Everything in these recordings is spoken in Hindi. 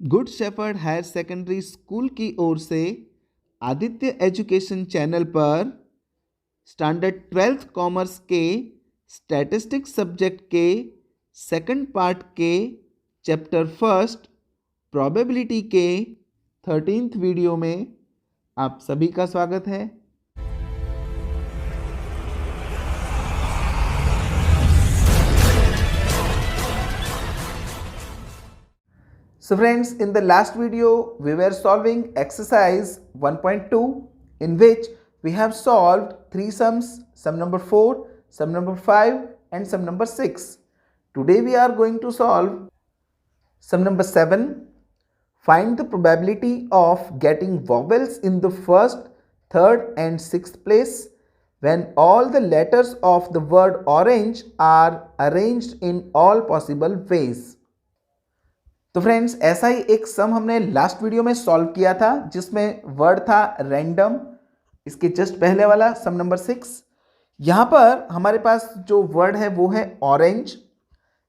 Good shepherd higher secondary school की ओर से आदित्य एजुकेशन चैनल पर स्टैंडर्ड 12th कॉमर्स के स्टैटिस्टिक्स सब्जेक्ट के सेकंड पार्ट के चैप्टर फर्स्ट प्रोबेबिलिटी के 13th वीडियो में आप सभी का स्वागत है। So friends, in the last video we were solving exercise 1.2 in which we have solved three sums, sum number 4, sum number 5 and sum number 6. Today we are going to solve sum number 7. Find the probability of getting vowels in the first, third and sixth place when all the letters of the word orange are arranged in all possible ways. तो फ्रेंड्स, ऐसा ही एक सम हमने लास्ट वीडियो में सॉल्व किया था जिसमें वर्ड था रैंडम। इसके जस्ट पहले वाला सम नंबर 6। यहाँ पर हमारे पास जो वर्ड है वो है ऑरेंज।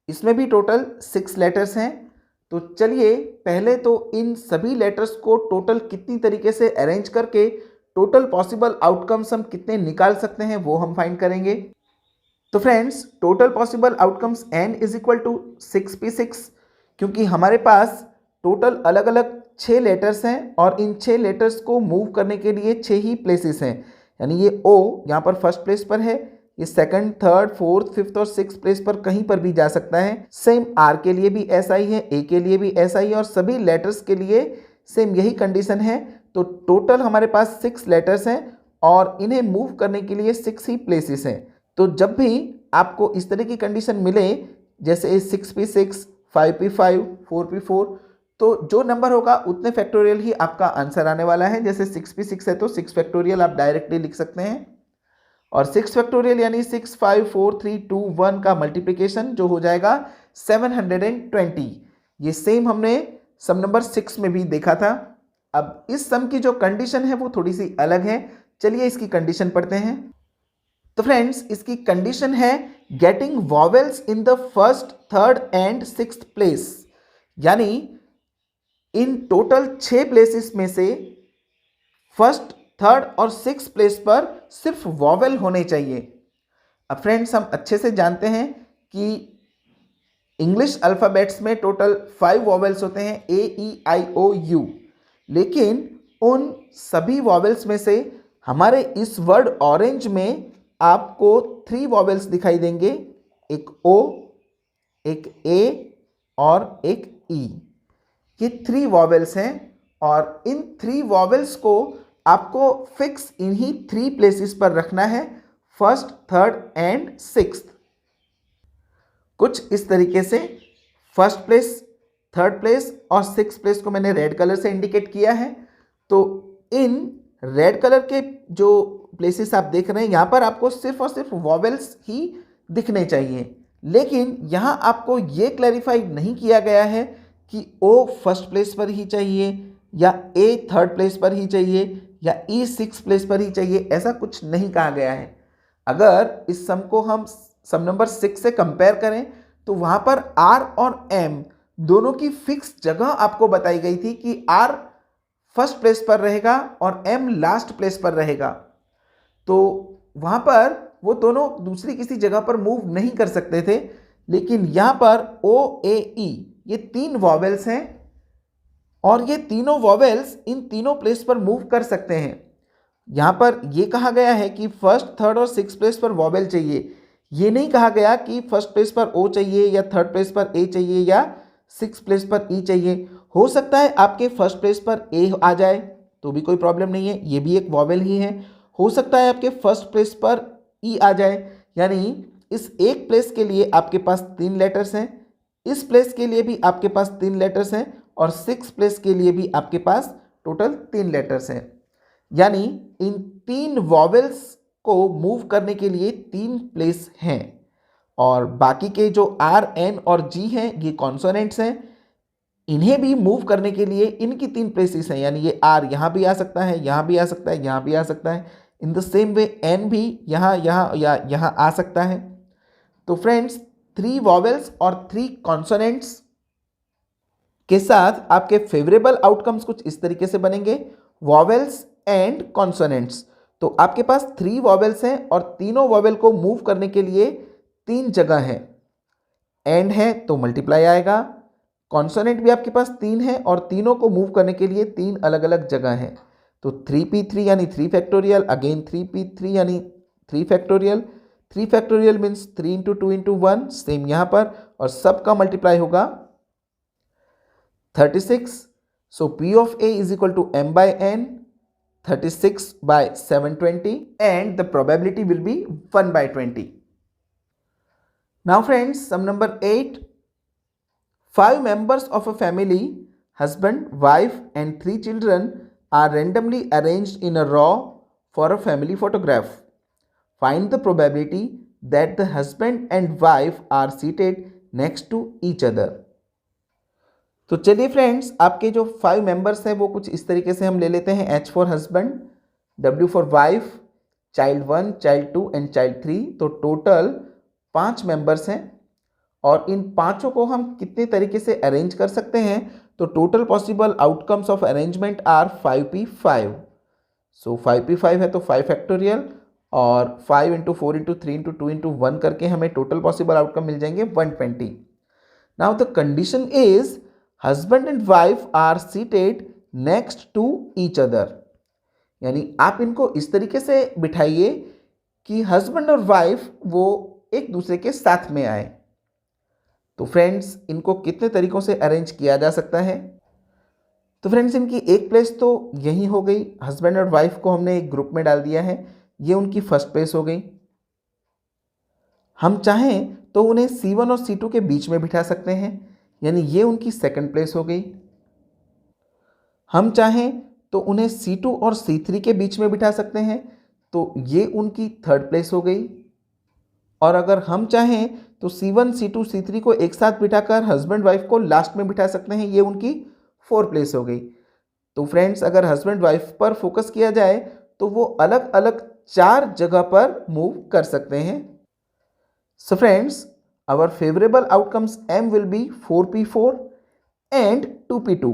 इसमें भी टोटल 6 लेटर्स हैं। तो चलिए पहले तो इन सभी लेटर्स को टोटल कितनी तरीके से अरेंज करके टोटल पॉसिबल आउटकम्स हम कितने निकाल सकते हैं वो हम फाइंड करेंगे। तो friends, total possible outcomes n is equal to 6p6, क्योंकि हमारे पास टोटल अलग अलग 6 लेटर्स हैं और इन 6 लेटर्स को मूव करने के लिए 6 ही प्लेसेस हैं। यानी ये O यहाँ पर फर्स्ट प्लेस पर है, ये सेकंड, थर्ड, फोर्थ, फिफ्थ और सिक्स प्लेस पर कहीं पर भी जा सकता है। सेम R के लिए भी ऐसा ही है, A के लिए भी ऐसा ही है और सभी लेटर्स के लिए सेम यही कंडीशन है। तो टोटल हमारे पास 6 लेटर्स हैं और इन्हें मूव करने के लिए 6 ही प्लेसेस हैं। तो जब भी आपको इस तरह की कंडीशन मिले जैसे 6p6, 5p5, 4p4, तो जो नंबर होगा उतने फैक्टोरियल ही आपका आंसर आने वाला है। जैसे 6p6 है तो 6 फैक्टोरियल आप डायरेक्टली लिख सकते हैं और 6 फैक्टोरियल यानी 6, 5, 4, 3, 2, 1 का मल्टीप्लिकेशन जो हो जाएगा 720। ये सेम हमने सम नंबर 6 में भी देखा था। अब इस सम की जो कंडीशन है वो थोड़ी सी अलग है। चलिए इसकी कंडीशन पढ़ते हैं। तो फ्रेंड्स, इसकी कंडीशन है getting vowels in the first, third and sixth place. यानी इन टोटल 6 प्लेसेस में से फर्स्ट, थर्ड और सिक्स प्लेस पर सिर्फ वॉवेल होने चाहिए। अब फ्रेंड्स, हम अच्छे से जानते हैं कि इंग्लिश अल्फ़ाबेट्स में टोटल 5 वॉवेल्स होते हैं, A, E, I, O, U। लेकिन उन सभी वॉवेल्स में से हमारे इस वर्ड ऑरेंज में आपको 3 वॉवेल्स दिखाई देंगे, एक O, एक A और एक E। ये 3 वॉवेल्स हैं और इन 3 वॉवेल्स को आपको फिक्स इन्हीं 3 प्लेसेस पर रखना है, फर्स्ट, थर्ड एंड सिक्स्थ। कुछ इस तरीके से फर्स्ट प्लेस, थर्ड प्लेस और सिक्स प्लेस को मैंने रेड कलर से इंडिकेट किया है। तो इन रेड कलर के जो प्लेसेस आप देख रहे हैं यहाँ पर आपको सिर्फ और सिर्फ वॉवेल्स ही दिखने चाहिए। लेकिन यहाँ आपको ये क्लैरिफाई नहीं किया गया है कि O फर्स्ट प्लेस पर ही चाहिए या A थर्ड प्लेस पर ही चाहिए या E सिक्स प्लेस पर ही चाहिए, ऐसा कुछ नहीं कहा गया है। अगर इस सम को हम सम नंबर 6 से कंपेयर करें तो वहाँ पर R और M दोनों की फिक्स जगह आपको बताई गई थी कि R फर्स्ट प्लेस पर रहेगा और M लास्ट प्लेस पर रहेगा। तो वहाँ पर वो दोनों दूसरी किसी जगह पर मूव नहीं कर सकते थे। लेकिन यहाँ पर O, A, E ये 3 वॉवेल्स हैं और ये तीनों वॉवेल्स इन तीनों प्लेस पर मूव कर सकते हैं। यहाँ पर ये कहा गया है कि फर्स्ट, थर्ड और सिक्स प्लेस पर वॉवेल चाहिए। ये नहीं कहा गया कि फर्स्ट प्लेस पर O चाहिए या थर्ड प्लेस पर A चाहिए या सिक्स प्लेस पर E चाहिए। हो सकता है आपके फर्स्ट प्लेस पर A आ जाए तो भी कोई प्रॉब्लम नहीं है, ये भी एक वॉवेल ही है। हो सकता है आपके फर्स्ट प्लेस पर E आ जाए, यानी इस एक प्लेस के लिए आपके पास 3 लेटर्स हैं, इस प्लेस के लिए भी आपके पास 3 लेटर्स हैं और सिक्स प्लेस के लिए भी आपके पास टोटल 3 लेटर्स हैं। यानी इन 3 वॉवेल्स को मूव करने के लिए 3 प्लेस हैं और बाकी के जो R, N और G हैं ये कॉन्सोनेंट्स हैं। इन्हें भी मूव करने के लिए इनकी 3 प्लेसेस हैं, यानी ये R यहाँ भी आ सकता है, यहाँ भी आ सकता है, यहाँ भी आ सकता है। In the same way N भी यहाँ, यहाँ या यहाँ आ सकता है। तो फ्रेंड्स, 3 वॉवेल्स और 3 कॉन्सोनेंट्स के साथ आपके फेवरेबल आउटकम्स कुछ इस तरीके से बनेंगे, वॉवेल्स एंड कॉन्सोनेंट्स। तो आपके पास 3 वॉवेल्स हैं और तीनों वॉवेल को मूव करने के लिए 3 जगह है। एंड है तो मल्टीप्लाई आएगा, कॉन्सोनेंट भी आपके पास 3 है और तीनों को मूव करने के लिए 3 अलग अलग जगह है। तो 3p3 यानी 3 फैक्टोरियल, अगेन 3p3 यानी 3 factorial, 3 factorial means 3 into 2 into 1, same यहाँ पर, और सबका मल्टीप्लाई होगा 36. So P of A is equal to m by n, 36 by 720, and the probability will be 1 by 20. Now friends, sum number 8. 5 members of a family, husband, wife and 3 children are randomly arranged in a row for a family photograph. Find the probability that the husband and wife are seated next to each other. तो चलिए फ्रेंड्स, आपके जो 5 मेंबर्स हैं वो कुछ इस तरीके से हम ले लेते हैं। H for husband, W for wife, child 1, child 2 and child 3। तो टोटल 5 मेंबर्स हैं और इन पांचों को हम कितने तरीके से अरेंज कर सकते हैं। तो total possible outcomes of arrangement are 5p5। So 5p5 है तो 5 फैक्टोरियल और 5 इंटू 4 इंटू 3 इंटू 2 इंटू 1 करके हमें टोटल पॉसिबल आउटकम मिल जाएंगे 120। Now the condition is husband and wife are seated next to each other, यानी आप इनको इस तरीके से बिठाइए कि हस्बैंड और वाइफ वो एक दूसरे के साथ में आए। तो फ्रेंड्स, इनको कितने तरीकों से अरेंज किया जा सकता है। तो फ्रेंड्स, इनकी एक प्लेस तो यही हो गई, हस्बैंड और वाइफ को हमने एक ग्रुप में डाल दिया है, ये उनकी फर्स्ट प्लेस हो गई। हम चाहें तो उन्हें C1 और C2 के बीच में बिठा सकते हैं, यानी ये उनकी सेकंड प्लेस हो गई। हम चाहें तो उन्हें C2 और C3 के बीच में बिठा सकते हैं, तो ये उनकी थर्ड प्लेस हो गई। और अगर हम चाहें तो C1, C2, C3 को एक साथ बिठाकर हस्बैंड वाइफ को लास्ट में बिठा सकते हैं, ये उनकी फोर्थ प्लेस हो गई। तो फ्रेंड्स, अगर हस्बैंड वाइफ पर फोकस किया जाए तो वो अलग अलग 4 जगह पर मूव कर सकते हैं। So friends, our favorable outcomes M will be 4p4 and 2p2।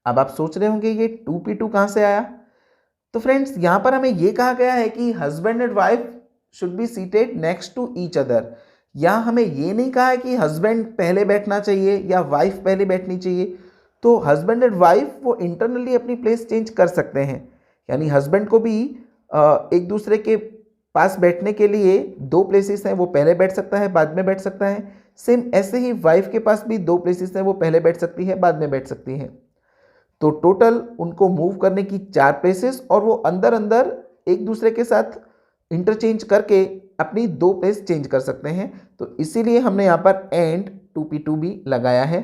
अब आप सोच रहे होंगे ये 2p2 कहाँ से आया। तो फ्रेंड्स, यहाँ पर हमें ये कहा गया है कि husband and wife should be seated next to each other. यहाँ हमें ये नहीं कहा है कि हस्बैंड पहले बैठना चाहिए या वाइफ पहले बैठनी चाहिए। तो हस्बैंड एंड वाइफ वो इंटरनली अपनी प्लेस चेंज कर सकते हैं, यानी हस्बैंड को भी एक दूसरे के पास बैठने के लिए 2 प्लेसेस हैं, वो पहले बैठ सकता है, बाद में बैठ सकता है। सेम ऐसे ही वाइफ के पास भी 2 प्लेसेस हैं, वो पहले बैठ सकती है, बाद में बैठ सकती है। तो टोटल उनको मूव करने की 4 प्लेसेस और वो अंदर अंदर एक दूसरे के साथ इंटरचेंज करके अपनी 2 प्लेस चेंज कर सकते हैं। तो इसीलिए हमने यहाँ पर एंड 2p2 भी लगाया है।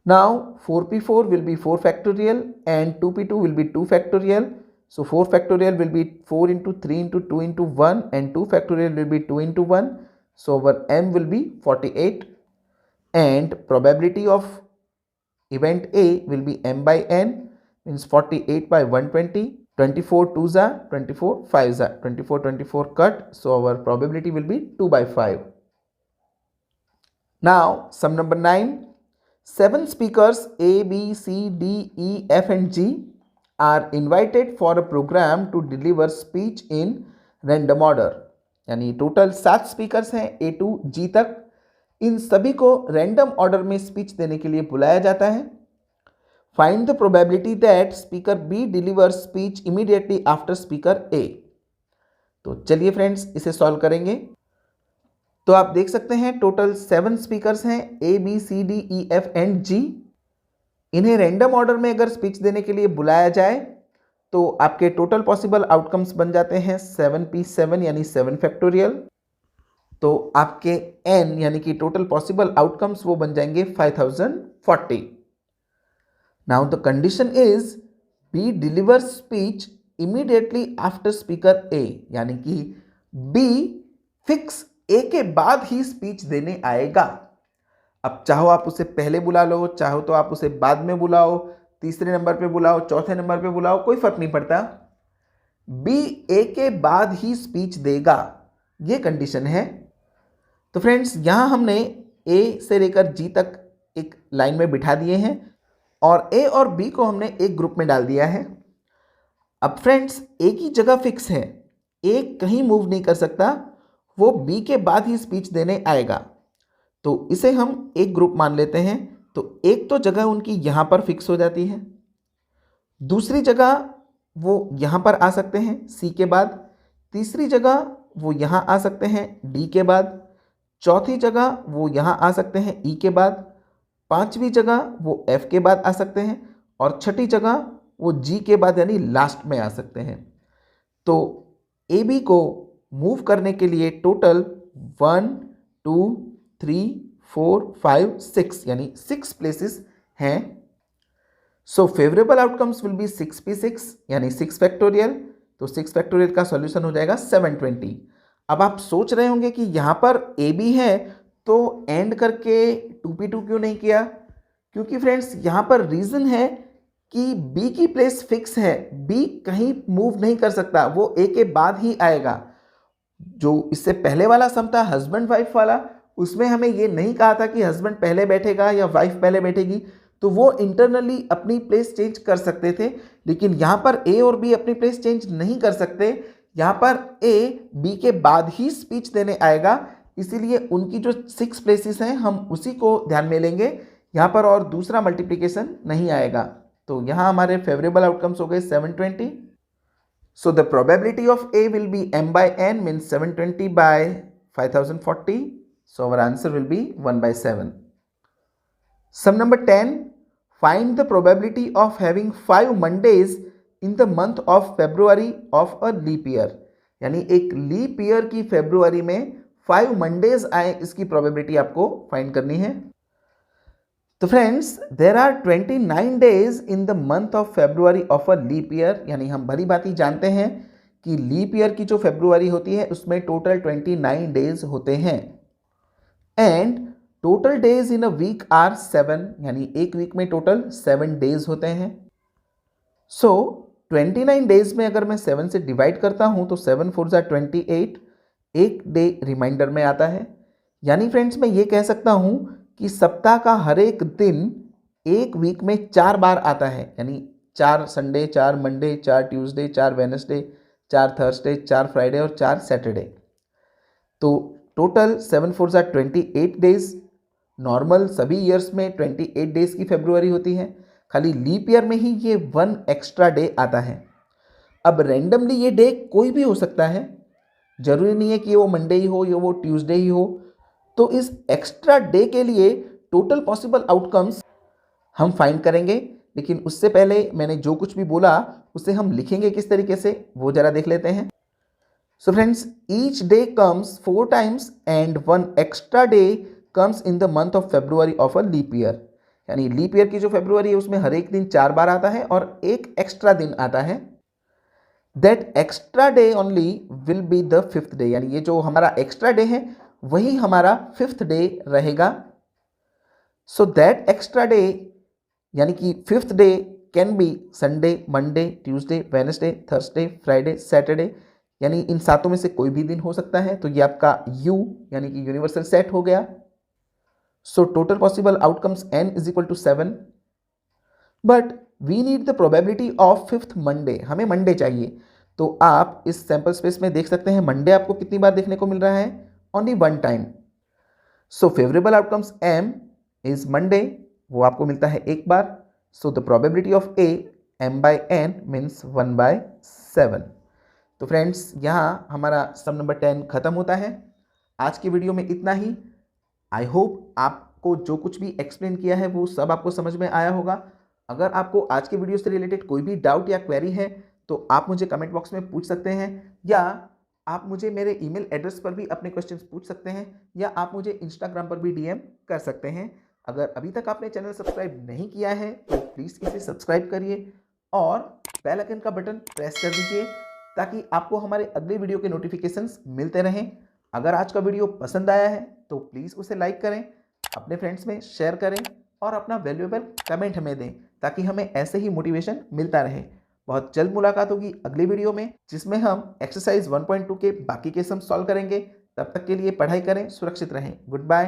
Now 4p4 will be 4 factorial and 2p2 will be 2 factorial. So 4 factorial will be 4 into 3 into 2 into 1 and 2 factorial will be 2 into 1. So our M will be 48 and probability of event A will be M by N, means 48 by 120, 24 2s are 24 5s are 24 24 cut. So our probability will be 2 by 5. Now sum number 9. 7 speakers A, B, C, D, E, F and G are invited for a program to deliver speech in random order। यानी टोटल 7 स्पीकर्स हैं A to G तक। इन सभी को रैंडम ऑर्डर में स्पीच देने के लिए बुलाया जाता है। Find the probability that speaker B deliver speech immediately after speaker A। तो चलिए फ्रेंड्स, इसे सॉल्व करेंगे। तो आप देख सकते हैं टोटल 7 स्पीकर्स हैं A, B, C, D, E, F and G। इन्हें रैंडम ऑर्डर में अगर स्पीच देने के लिए बुलाया जाए तो आपके टोटल पॉसिबल आउटकम्स बन जाते हैं 7p7 यानी 7 फैक्टोरियल। तो आपके n यानी कि टोटल पॉसिबल आउटकम्स वो बन जाएंगे 5040। Now the condition is B deliver speech immediately after speaker A, यानी कि B फिक्स A के बाद ही स्पीच देने आएगा। अब चाहो आप उसे पहले बुला लो, चाहो तो आप उसे बाद में बुलाओ, तीसरे नंबर पे बुलाओ, चौथे नंबर पे बुलाओ, कोई फर्क नहीं पड़ता। B A के बाद ही स्पीच देगा, ये कंडीशन है। तो फ्रेंड्स, यहाँ हमने A से लेकर G तक एक लाइन में बिठा दिए हैं और ए और बी को हमने एक ग्रुप में डाल दिया है। अब फ्रेंड्स एक ही जगह फिक्स है, ए कहीं मूव नहीं कर सकता, वो बी के बाद ही स्पीच देने आएगा, तो इसे हम एक ग्रुप मान लेते हैं। तो एक तो जगह उनकी यहाँ पर फिक्स हो जाती है, दूसरी जगह वो यहाँ पर आ सकते हैं सी के बाद, तीसरी जगह वो यहाँ आ सकते हैं डी के बाद, चौथी जगह वो यहाँ आ सकते हैं ई के बाद, पांचवी जगह वो एफ के बाद आ सकते हैं और छठी जगह वो जी के बाद यानी लास्ट में आ सकते हैं। तो ए बी को मूव करने के लिए टोटल 1 2 3 4 5 6 यानी 6 प्लेसेस हैं। सो favourable outcomes will be 6p6 यानी 6 फैक्टोरियल, तो 6 फैक्टोरियल का सॉल्यूशन हो जाएगा 720। अब आप सोच रहे होंगे कि यहाँ पर ए बी है तो एंड करके 2p2 क्यों नहीं किया? क्योंकि फ्रेंड्स यहाँ पर रीज़न है कि बी की प्लेस फिक्स है, बी कहीं मूव नहीं कर सकता, वो ए के बाद ही आएगा। जो इससे पहले वाला सम था हस्बैंड वाइफ वाला, उसमें हमें ये नहीं कहा था कि हस्बैंड पहले बैठेगा या वाइफ पहले बैठेगी, तो वो इंटरनली अपनी प्लेस चेंज कर सकते थे। लेकिन यहाँ पर ए और बी अपनी प्लेस चेंज नहीं कर सकते, यहाँ पर ए बी के बाद ही स्पीच देने आएगा, इसीलिए उनकी जो 6 प्लेसेस हैं हम उसी को ध्यान में लेंगे, यहाँ पर और दूसरा मल्टीप्लिकेशन नहीं आएगा। तो यहाँ हमारे फेवरेबल आउटकम्स हो गए 720। सो the probability of A will be m by n means 720 by 5040. So our answer will be 1/7. Sum number 10. Find the probability of having 5 Mondays in the month of February of a leap year. यानी एक लीप ईयर की फेब्रुवरी में 5 मंडेज आए, इसकी प्रोबेबिलिटी आपको फाइंड करनी है। तो friends there are 29 days in the month of February of a leap year, यानी हम भली बात ही जानते हैं कि लीप ईयर की जो फेब्रुवरी होती है उसमें टोटल 29 डेज होते हैं। And total days in a week are 7, यानी एक वीक में टोटल 7 डेज होते हैं। सो 29 डेज में अगर मैं 7 से डिवाइड करता हूं तो 7 4 जा 28, एक डे रिमाइंडर में आता है। यानी फ्रेंड्स मैं ये कह सकता हूं कि सप्ताह का हर एक दिन एक वीक में 4 बार आता है, यानी 4 Sunday, 4 Monday, 4 Tuesday, 4 Wednesday, 4 Thursday, 4 Friday और 4 सैटरडे। तो टोटल 7 4 जा 28 डेज। नॉर्मल सभी ईयर्स में 28 डेज की फेब्रुवरी होती है, खाली लीप ईयर में ही ये 1 एक्स्ट्रा डे आता है। अब रैंडमली ये डे कोई भी हो सकता है, जरूरी नहीं है कि वो मंडे ही हो या वो ट्यूसडे ही हो। तो इस एक्स्ट्रा डे के लिए टोटल पॉसिबल आउटकम्स हम फाइंड करेंगे, लेकिन उससे पहले मैंने जो कुछ भी बोला उसे हम लिखेंगे किस तरीके से वो जरा देख लेते हैं। So friends each day comes 4 times and 1 extra day comes in the month of February of a leap year, यानी लीप ईयर की जो फेब्रुवरी है उसमें हर एक दिन 4 बार आता है और एक एक्स्ट्रा दिन आता है। That extra day only will be the 5th day, यानी ये जो हमारा एक्स्ट्रा डे है वही हमारा 5th डे रहेगा। सो दैट एक्स्ट्रा डे यानी कि 5th day can be Sunday, Monday, Tuesday, Wednesday, Thursday, Friday, Saturday, यानी इन सातों में से कोई भी दिन हो सकता है। तो ये आपका U यानी कि यूनिवर्सल सेट हो गया। So total possible outcomes n is equal to 7, but we need the probability of 5th Monday, हमें मंडे चाहिए। तो आप इस सैंपल स्पेस में देख सकते हैं मंडे आपको कितनी बार देखने को मिल रहा है, only 1 time. So favourable outcomes m is Monday, वो आपको मिलता है एक बार। So the probability of a m by n means 1/7। तो फ्रेंड्स यहाँ हमारा सम नंबर 10 खत्म होता है। आज की वीडियो में इतना ही। आई होप आपको जो कुछ भी एक्सप्लेन किया है वो सब आपको समझ में आया होगा। अगर आपको आज के वीडियो से रिलेटेड कोई भी डाउट या क्वेरी है तो आप मुझे कमेंट बॉक्स में पूछ सकते हैं, या आप मुझे मेरे ईमेल एड्रेस पर भी अपने क्वेश्चंस पूछ सकते हैं, या आप मुझे इंस्टाग्राम पर भी DM कर सकते हैं। अगर अभी तक आपने चैनल सब्सक्राइब नहीं किया है तो प्लीज़ इसे सब्सक्राइब करिए और बेल आइकन का बटन प्रेस कर दीजिए ताकि आपको हमारे अगले वीडियो के नोटिफिकेशंस मिलते रहें। अगर आज का वीडियो पसंद आया है तो प्लीज़ उसे लाइक करें, अपने फ्रेंड्स में शेयर करें और अपना वैल्यूएबल कमेंट हमें दें ताकि हमें ऐसे ही मोटिवेशन मिलता रहे। बहुत जल्द मुलाकात होगी अगले वीडियो में जिसमें हम एक्सरसाइज 1.2 के बाकी के सम सॉल्व करेंगे। तब तक के लिए पढ़ाई करें, सुरक्षित रहें। Good bye.